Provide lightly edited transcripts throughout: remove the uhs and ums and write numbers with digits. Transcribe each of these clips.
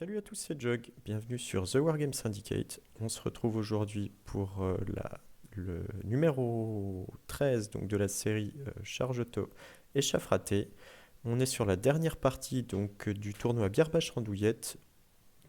Salut à tous, c'est Jug, bienvenue sur The Wargame Syndicate. On se retrouve aujourd'hui pour le numéro 13 donc, de la série Charge-Auto et Chaffraté. On est sur la dernière partie du tournoi Bière-Bâche-Randouillette.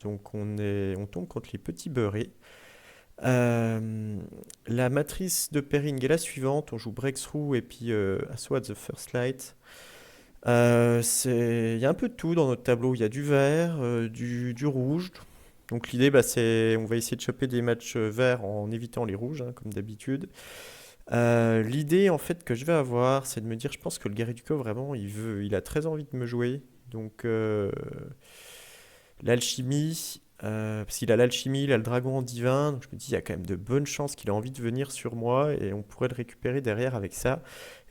Donc on tombe contre les petits beurrés. Euh, la matrice de pairing est la suivante, on joue Breakthrough et puis Aswad the First Light. Il y a un peu de tout dans notre tableau. Il y a du vert, du rouge. Donc l'idée, c'est, on va essayer de choper des matchs verts en évitant les rouges, hein, comme d'habitude. L'idée, en fait, que je vais avoir, c'est de me dire, je pense que le Guerrier vraiment, il a très envie de me jouer. Donc l'alchimie, parce qu'il a l'alchimie, il a le dragon en divin. Donc je me dis, il y a quand même de bonnes chances qu'il ait envie de venir sur moi et on pourrait le récupérer derrière avec ça.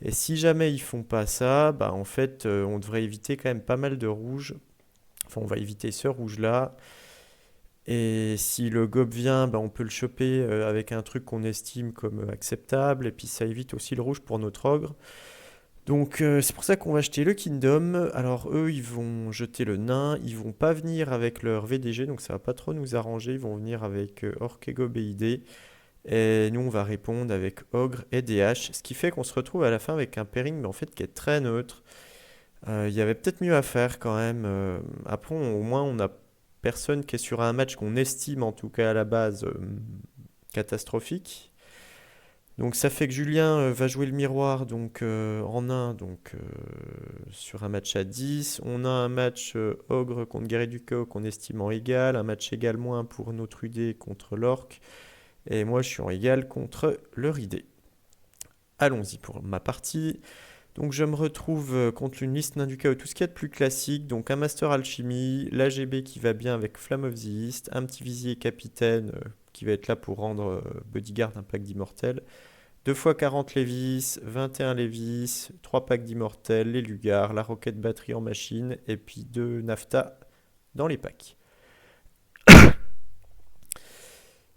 Et si jamais ils font pas ça, en fait, on devrait éviter quand même pas mal de rouges. Enfin, on va éviter ce rouge-là. Et si le gob vient, on peut le choper avec un truc qu'on estime comme acceptable. Et puis ça évite aussi le rouge pour notre ogre. Donc c'est pour ça qu'on va acheter le Kingdom. Alors eux, ils vont jeter le nain. Ils vont pas venir avec leur VDG, donc ça va pas trop nous arranger. Ils vont venir avec Orc et Gob et ID. Et nous, on va répondre avec Ogre et DH. Ce qui fait qu'on se retrouve à la fin avec un pairing, mais en fait qui est très neutre. Il y avait peut-être mieux à faire quand même. Après, au moins, on a personne qui est sur un match qu'on estime, en tout cas à la base, catastrophique. Donc ça fait que Julien va jouer le miroir en 1 sur un match à 10. On a un match Ogre contre Guerrier du Chaos qu'on estime en égal, un match égal moins pour notre UD contre l'Orc. Et moi je suis en égal contre le Ridé. Allons-y pour ma partie. Donc je me retrouve contre une liste nain du chaos, tout ce qu'il y a de plus classique. Donc un Master Alchimie, l'AGB qui va bien avec Flamme of the East, un petit visier capitaine qui va être là pour rendre bodyguard un pack d'immortels. 2 fois 40 Lévis, 21 Lévis, 3 packs d'immortels, les Lugars, la roquette batterie en machine, et puis 2 Nafta dans les packs.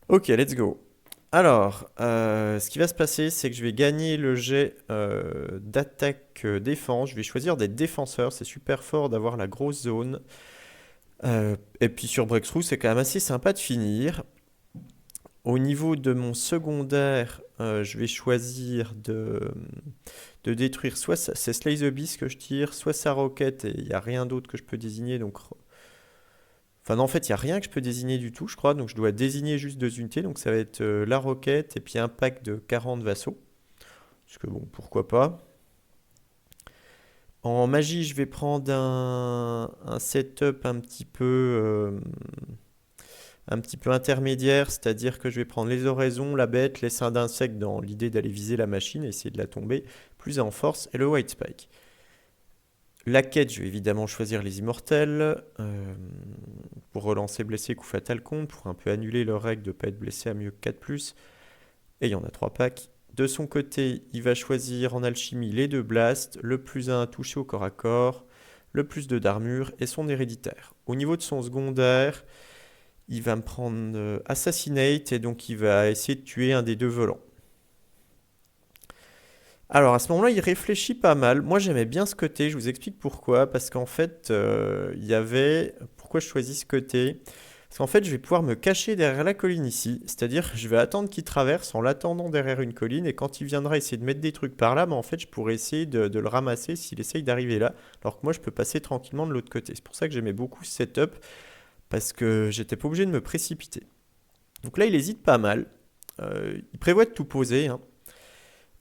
Ok, let's go. Alors, ce qui va se passer, c'est que je vais gagner le jet d'attaque-défense. Je vais choisir des défenseurs. C'est super fort d'avoir la grosse zone. Et puis sur Breakthrough, c'est quand même assez sympa de finir. Au niveau de mon secondaire, je vais choisir de détruire soit c'est Slay the Beast que je tire, soit sa roquette, et il n'y a rien d'autre que je peux désigner. Donc enfin, non, en fait, il n'y a rien que je peux désigner du tout, je crois. Donc, je dois désigner juste 2 unités. Donc, ça va être la roquette et puis un pack de 40 vassaux. Parce que, bon, pourquoi pas. En magie, je vais prendre un setup un petit peu intermédiaire. C'est-à-dire que je vais prendre les oraisons, la bête, les seins d'insectes dans l'idée d'aller viser la machine et essayer de la tomber. Plus en force et le white spike. La quête, je vais évidemment choisir les immortels pour relancer blessé, coup fatal contre, pour un peu annuler leur règle de ne pas être blessé à mieux que 4+. Et il y en a 3 packs. De son côté, il va choisir en alchimie les 2 blasts, le +1 touché au corps à corps, le +2 d'armure et son héréditaire. Au niveau de son secondaire, il va me prendre Assassinate et donc il va essayer de tuer un des 2 volants. Alors à ce moment-là, il réfléchit pas mal. Moi, j'aimais bien ce côté. Je vous explique pourquoi. Parce qu'en fait, il y avait. Pourquoi je choisis ce côté? Parce qu'en fait, je vais pouvoir me cacher derrière la colline ici. C'est-à-dire, je vais attendre qu'il traverse en l'attendant derrière une colline. Et quand il viendra essayer de mettre des trucs par là, en fait, je pourrais essayer de le ramasser s'il essaye d'arriver là. Alors que moi, je peux passer tranquillement de l'autre côté. C'est pour ça que j'aimais beaucoup ce setup. Parce que j'étais pas obligé de me précipiter. Donc là, il hésite pas mal. Il prévoit de tout poser, hein.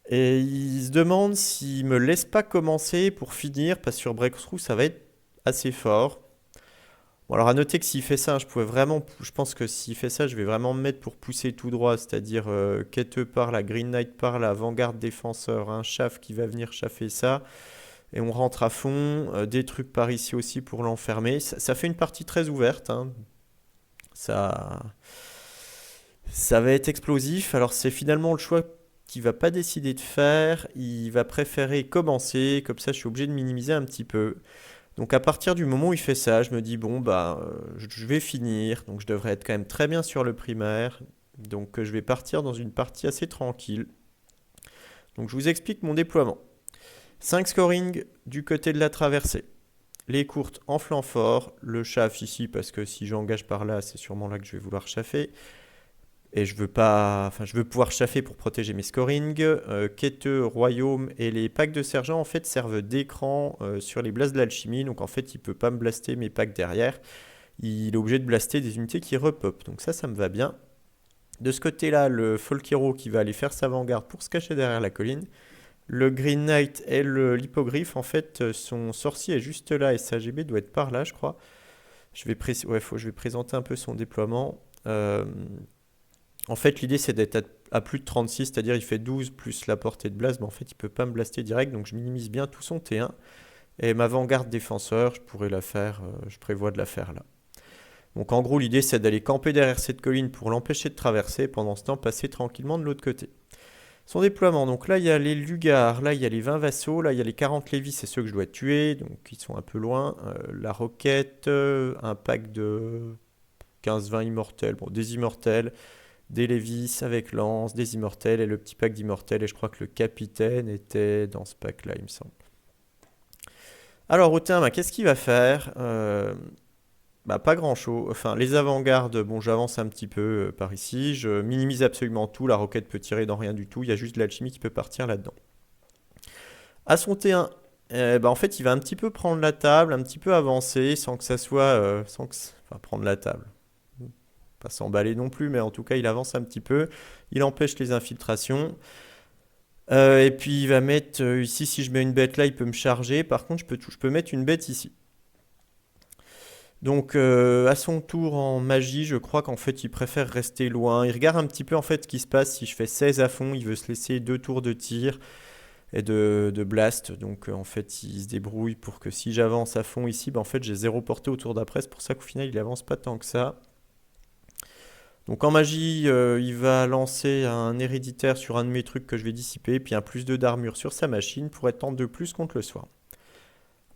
Et il se demande s'il me laisse pas commencer pour finir, parce que sur Breakthrough, ça va être assez fort. Bon, alors à noter que s'il fait ça, je pense que s'il fait ça, je vais vraiment me mettre pour pousser tout droit, c'est-à-dire Kete par la Green Knight par la Vanguard défenseur, un chaff qui va venir chaffer ça, et on rentre à fond, des trucs par ici aussi pour l'enfermer. Ça fait une partie très ouverte, hein. Ça, ça va être explosif. Alors c'est finalement le choix qu'il va pas décider de faire. Il va préférer commencer. Comme ça, je suis obligé de minimiser un petit peu. Donc à partir du moment où il fait ça, je me dis bon je vais finir. Donc je devrais être quand même très bien sur le primaire. Donc je vais partir dans une partie assez tranquille. Donc je vous explique mon déploiement. 5 scoring du côté de la traversée. Les courtes en flanc fort, le chaff ici parce que si j'engage par là, c'est sûrement là que je vais vouloir chaffer. Et je veux pas, enfin, je veux pouvoir chaffer pour protéger mes scorings. Quêteux, royaume et les packs de sergent en fait servent d'écran sur les blasts de l'alchimie. Donc en fait, il peut pas me blaster mes packs derrière. Il est obligé de blaster des unités qui repop. Donc ça me va bien. De ce côté-là, le Folk Hero qui va aller faire sa vanguarde pour se cacher derrière la colline. Le Green Knight et l'Hippogriffe, en fait, son sorcier est juste là et sa GB doit être par là, je crois. Je vais présenter un peu son déploiement. En fait, l'idée c'est d'être à plus de 36, c'est-à-dire il fait 12 plus la portée de blast, mais en fait il peut pas me blaster direct, donc je minimise bien tout son T1. Et ma vanguarde défenseur, je pourrais la faire, je prévois de la faire là. Donc en gros l'idée c'est d'aller camper derrière cette colline pour l'empêcher de traverser, pendant ce temps passer tranquillement de l'autre côté. Son déploiement, donc là il y a les Lugars, là il y a les 20 vassaux, là il y a les 40 lévis, c'est ceux que je dois tuer, donc ils sont un peu loin. La roquette, un pack de 15-20 immortels, bon des immortels, des lévis avec lance, des immortels et le petit pack d'immortels, et je crois que le capitaine était dans ce pack là il me semble. Alors Autin, bah, qu'est-ce qu'il va faire? Bah, pas grand-chose. Enfin, les avant-gardes, bon, j'avance un petit peu par ici. Je minimise absolument tout. La roquette peut tirer dans rien du tout. Il y a juste de l'alchimie qui peut partir là-dedans. À son T1, bah, en fait, il va un petit peu prendre la table, un petit peu avancer, sans que ça soit. Enfin, prendre la table. Pas s'emballer non plus, mais en tout cas, il avance un petit peu. Il empêche les infiltrations. Et puis, il va mettre ici, si je mets une bête là, il peut me charger. Par contre, je peux mettre une bête ici. Donc à son tour en magie, je crois qu'en fait il préfère rester loin. Il regarde un petit peu en fait ce qui se passe si je fais 16 à fond. Il veut se laisser 2 tours de tir et de blast. Donc en fait il se débrouille pour que si j'avance à fond ici, bah, en fait j'ai 0 portée au tour d'après. C'est pour ça qu'au final il avance pas tant que ça. Donc en magie, il va lancer un héréditaire sur un de mes trucs que je vais dissiper, puis un +2 d'armure sur sa machine pour être en 2 plus contre le soir.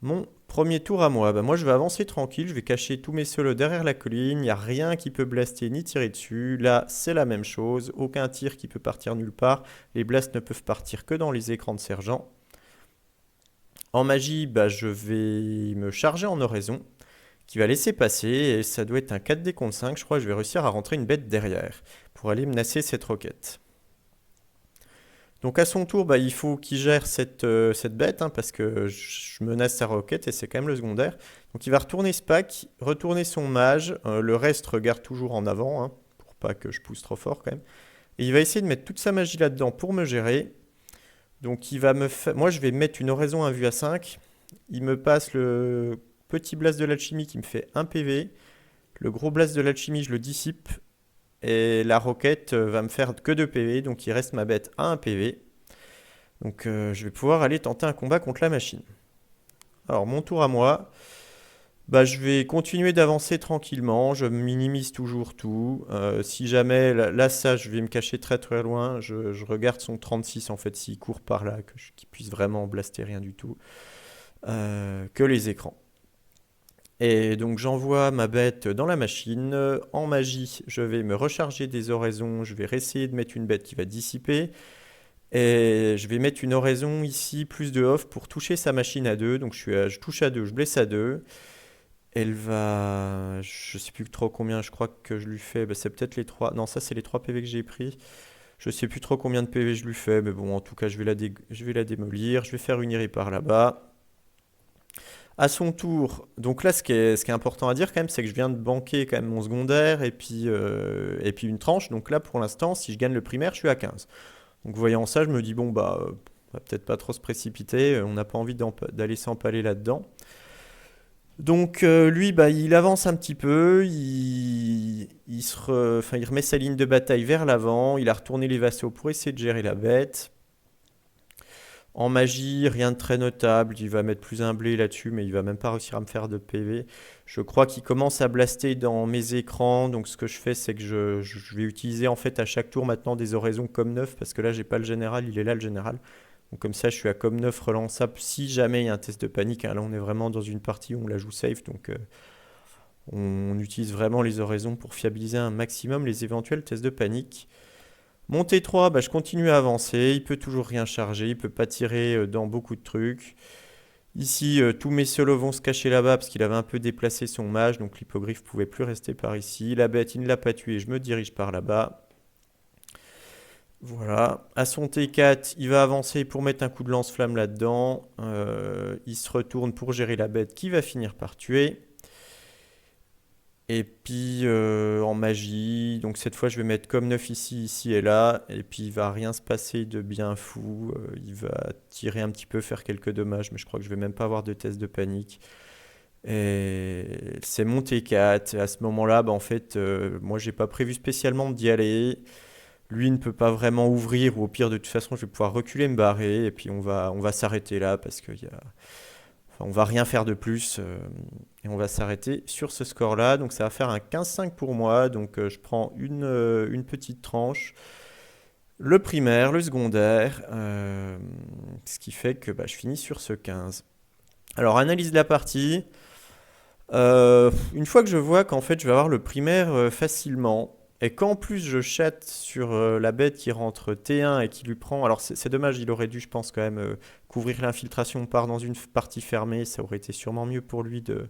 Mon premier tour à moi, bah moi je vais avancer tranquille, je vais cacher tous mes solos derrière la colline, il n'y a rien qui peut blaster ni tirer dessus. Là c'est la même chose, aucun tir qui peut partir nulle part, les blasts ne peuvent partir que dans les écrans de sergent. En magie, bah, je vais me charger en oraison, qui va laisser passer, et ça doit être un 4D contre 5, je crois que je vais réussir à rentrer une bête derrière, pour aller menacer cette roquette. Donc à son tour, bah, il faut qu'il gère cette bête, hein, parce que je menace sa roquette et c'est quand même le secondaire. Donc il va retourner ce pack, retourner son mage, le reste regarde toujours en avant, hein, pour pas que je pousse trop fort quand même. Et il va essayer de mettre toute sa magie là-dedans pour me gérer. Donc il va me faire... Moi je vais mettre une oraison à vue à 5. Il me passe le petit blast de l'alchimie qui me fait 1 PV. Le gros blast de l'alchimie je le dissipe. Et la roquette va me faire que 2 PV, donc il reste ma bête à 1 PV. Donc je vais pouvoir aller tenter un combat contre la machine. Alors mon tour à moi, bah, je vais continuer d'avancer tranquillement, je minimise toujours tout. Si jamais, là, ça je vais me cacher très très loin, je regarde son 36 en fait, s'il court par là, qu'il puisse vraiment blaster rien du tout, que les écrans. Et donc j'envoie ma bête dans la machine. En magie, je vais me recharger des oraisons. Je vais essayer de mettre une bête qui va dissiper. Et je vais mettre une oraison ici, plus de off, pour toucher sa machine à 2. Donc je touche à 2, je blesse à 2. Elle va... Je sais plus trop combien, je crois que je lui fais... Bah, c'est peut-être les 3... Non, ça c'est les 3 PV que j'ai pris. Je sais plus trop combien de PV je lui fais. Mais bon, en tout cas, je vais la démolir. Je vais faire une irée par là-bas. À son tour, donc là ce qui est important à dire quand même, c'est que je viens de banquer quand même mon secondaire et puis une tranche. Donc là pour l'instant, si je gagne le primaire, je suis à 15. Donc voyant ça, je me dis bon bah on va peut-être pas trop se précipiter, on n'a pas envie d'aller s'empaler là-dedans. Donc lui, bah, il avance un petit peu, enfin, il remet sa ligne de bataille vers l'avant, il a retourné les vassaux pour essayer de gérer la bête. En magie, rien de très notable. Il va mettre plus un blé là-dessus, mais il va même pas réussir à me faire de PV. Je crois qu'il commence à blaster dans mes écrans. Donc ce que je fais, c'est que je vais utiliser en fait à chaque tour maintenant des oraisons comme 9, parce que là j'ai pas le général, il est là le général. Donc comme ça, je suis à comme 9 relançable si jamais il y a un test de panique, hein. Là, on est vraiment dans une partie où on la joue safe, donc on utilise vraiment les oraisons pour fiabiliser un maximum les éventuels tests de panique. Mon T3, bah, je continue à avancer, il peut toujours rien charger, il peut pas tirer dans beaucoup de trucs. Ici, tous mes solos vont se cacher là-bas parce qu'il avait un peu déplacé son mage, donc l'hippogriffe pouvait plus rester par ici. La bête, il ne l'a pas tué, je me dirige par là-bas. Voilà. À son T4, il va avancer pour mettre un coup de lance-flamme là-dedans. Il se retourne pour gérer la bête qui va finir par tuer. Et puis en magie, donc cette fois je vais mettre comme 9 ici, ici et là. Et puis il va rien se passer de bien fou. Il va tirer un petit peu, faire quelques dommages, mais je crois que je vais même pas avoir de test de panique. Et c'est mon T4. Et à ce moment-là, bah, en fait, moi j'ai pas prévu spécialement d'y aller. Lui ne peut pas vraiment ouvrir, ou au pire de toute façon je vais pouvoir reculer, me barrer, et puis on va s'arrêter là parce que enfin, on va rien faire de plus, et on va s'arrêter sur ce score-là. Donc ça va faire un 15-5 pour moi, donc je prends une petite tranche, le primaire, le secondaire, ce qui fait que bah, je finis sur ce 15. Alors analyse de la partie. Une fois que je vois qu'en fait je vais avoir le primaire facilement, et qu'en plus je chatte sur la bête qui rentre T1 et qui lui prend. Alors c'est dommage, il aurait dû, je pense, quand même couvrir l'infiltration par dans une partie fermée. Ça aurait été sûrement mieux pour lui de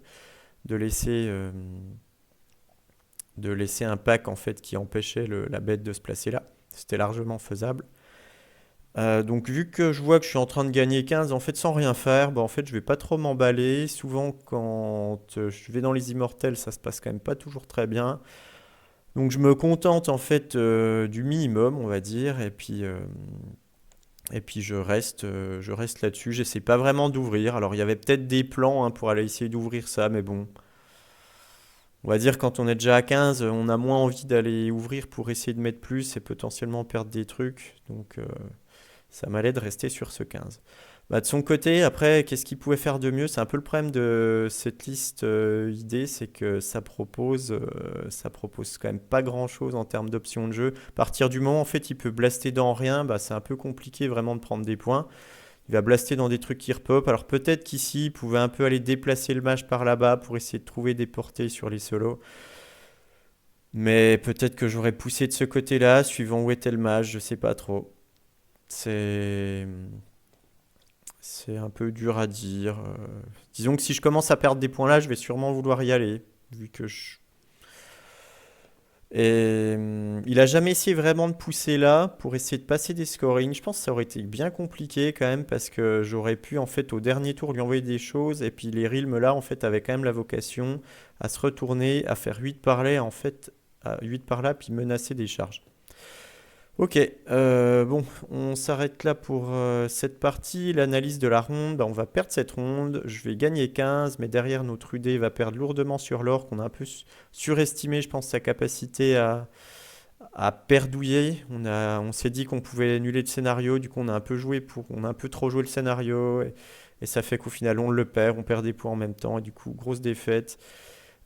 laisser, de laisser un pack en fait qui empêchait la bête de se placer là. C'était largement faisable. Donc vu que je vois que je suis en train de gagner 15 en fait sans rien faire, bah en fait je vais pas trop m'emballer. Souvent quand je vais dans les immortels ça se passe quand même pas toujours très bien. Donc je me contente en fait du minimum on va dire et puis je reste là-dessus. J'essaie pas vraiment d'ouvrir. Alors il y avait peut-être des plans hein, pour aller essayer d'ouvrir ça mais bon. On va dire quand on est déjà à 15 on a moins envie d'aller ouvrir pour essayer de mettre plus et potentiellement perdre des trucs. Donc ça m'allait de rester sur ce 15. Bah, de son côté, après, qu'est-ce qu'il pouvait faire de mieux? C'est un peu le problème de cette liste idée, c'est que ça propose quand même pas grand-chose en termes d'options de jeu. À partir du moment, en fait, il peut blaster dans rien, bah, c'est un peu compliqué vraiment de prendre des points. Il va blaster dans des trucs qui repop. Alors peut-être qu'ici, il pouvait un peu aller déplacer le mage par là-bas pour essayer de trouver des portées sur les solos. Mais peut-être que j'aurais poussé de ce côté-là, suivant où était le mage, je sais pas trop. C'est C'est un peu dur à dire. Disons que si je commence à perdre des points là, je vais sûrement vouloir y aller. Vu que je... Et il a jamais essayé vraiment de pousser là pour essayer de passer des scorings. Je pense que ça aurait été bien compliqué quand même parce que j'aurais pu en fait au dernier tour lui envoyer des choses et puis les Realms là en fait avaient quand même la vocation à se retourner, à faire 8 par là en fait, à 8 par là puis menacer des charges. Ok, bon, on s'arrête là pour cette partie. L'analyse de la ronde, bah, on va perdre cette ronde. Je vais gagner 15, mais derrière notre UD va perdre lourdement sur l'or, qu'on a un peu surestimé, je pense, sa capacité à perdouiller. On s'est dit qu'on pouvait annuler le scénario, du coup on a un peu trop joué le scénario, et ça fait qu'au final on le perd, on perd des points en même temps, et du coup grosse défaite.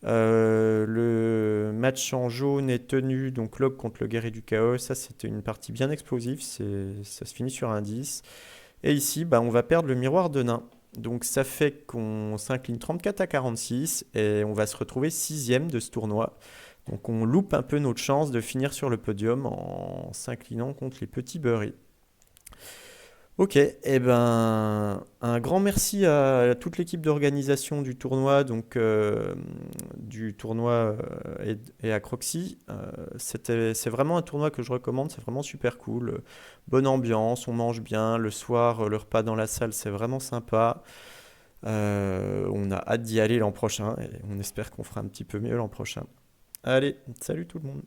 Le match en jaune est tenu, donc Log contre le guerrier du chaos. Ça, c'était une partie bien explosive. Ça se finit sur un 10. Et ici, bah, on va perdre le miroir de nain. Donc ça fait qu'on s'incline 34 à 46 et on va se retrouver sixième de ce tournoi. Donc on loupe un peu notre chance de finir sur le podium en s'inclinant contre les petits Burry. Ok, eh ben, un grand merci à toute l'équipe d'organisation du tournoi, et à Croxy. C'est vraiment un tournoi que je recommande, c'est vraiment super cool. Bonne ambiance, on mange bien. Le soir, le repas dans la salle, c'est vraiment sympa. On a hâte d'y aller l'an prochain et on espère qu'on fera un petit peu mieux l'an prochain. Allez, salut tout le monde.